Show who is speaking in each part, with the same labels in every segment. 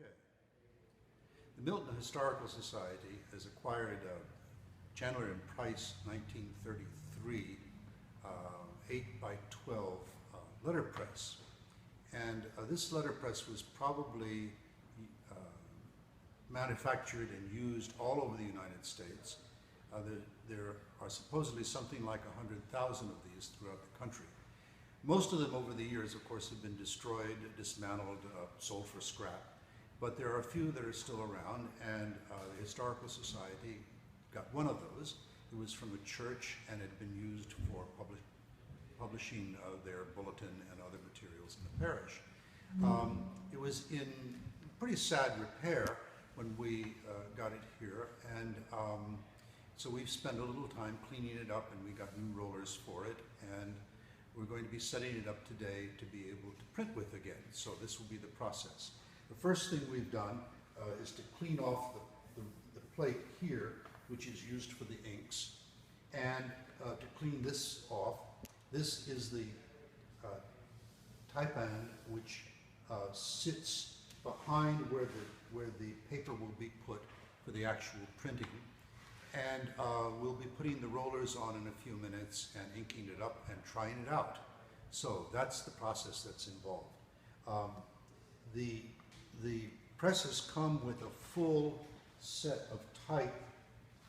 Speaker 1: Okay. The Milton Historical Society has acquired Chandler Price 1933 8 by 12 letter press. And this letter press was probably manufactured and used all over the United States. There are supposedly something like 100,000 of these throughout the country. Most of them over the years, of course, have been destroyed, dismantled, sold for scrap. But there are a few that are still around, and the Historical Society got one of those. It was from a church and had been used for publishing their bulletin and other materials in the parish. It was in pretty sad repair when we got it here, and so we've spent a little time cleaning it up, and we got new rollers for it, and we're going to be setting it up today to be able to print with again. So this will be the process. The first thing we've done is to clean off the plate here, which is used for the inks, and to clean this off. This is the taipan, which sits behind where the paper will be put for the actual printing. And we'll be putting the rollers on in a few minutes and inking it up and trying it out. So that's the process that's involved. The presses come with a full set of type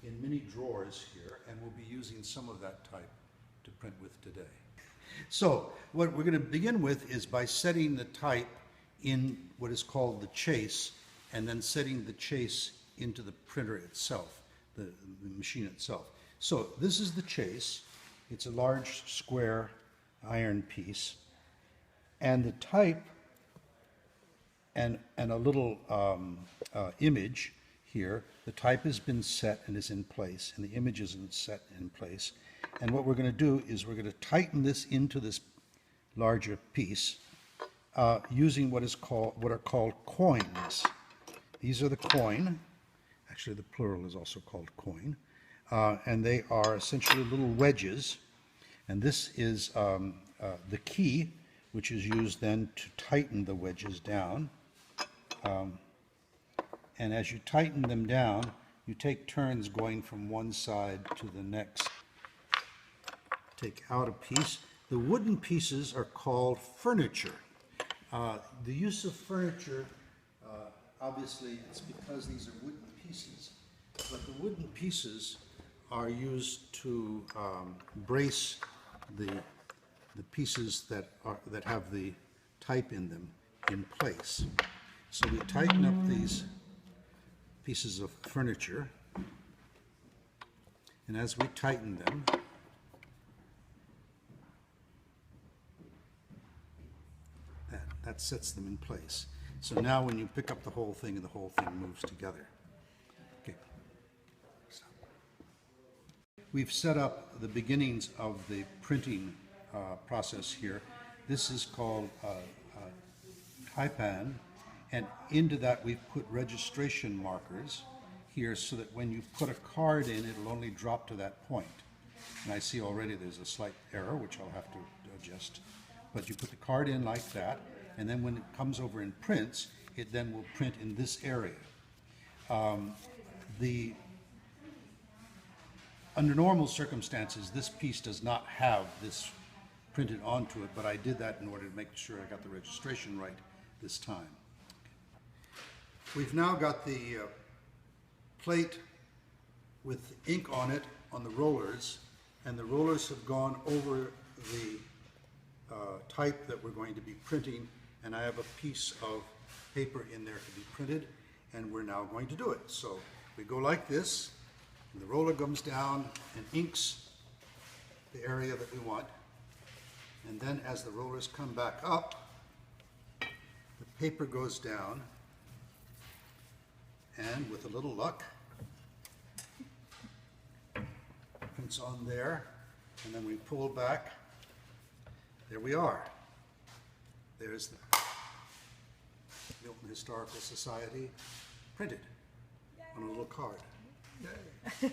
Speaker 1: in many drawers here, and we'll be using some of that type to print with today. So what we're going to begin with is by setting the type in what is called the chase, and then setting the chase into the printer itself. The machine itself. So this is the chase. It's a large square iron piece, and the type and a little image here. The type has been set and is in place, and the image isn't set in place. And what we're going to do is we're going to tighten this into this larger piece using what are called coins. These are the coin. Actually, the plural is also called coin, and they are essentially little wedges, and this is the key, which is used then to tighten the wedges down. And as you tighten them down, you take turns going from one side to the next. Take out a piece. The wooden pieces are called furniture. The use of furniture, obviously, it's because these are wooden pieces, but the wooden pieces are used to brace the pieces that have the type in them in place. So we tighten up these pieces of furniture, and as we tighten them, that sets them in place. So now when you pick up the whole thing, and the whole thing moves together. Okay. We've set up the beginnings of the printing process here. This is called taipan, and into that we've put registration markers here so that when you put a card in, it'll only drop to that point. And I see already there's a slight error, which I'll have to adjust. But you put the card in like that, and then when it comes over and prints, it then will print in this area. Under normal circumstances, this piece does not have this printed onto it, but I did that in order to make sure I got the registration right this time. We've now got the plate with ink on it on the rollers, and the rollers have gone over the type that we're going to be printing, and I have a piece of paper in there to be printed, and we're now going to do it. So we go like this, and the roller comes down and inks the area that we want, and then as the rollers come back up, the paper goes down, and with a little luck, prints on there, and then we pull back. There we are. There's the Milton Historical Society printed on a little card. Yay.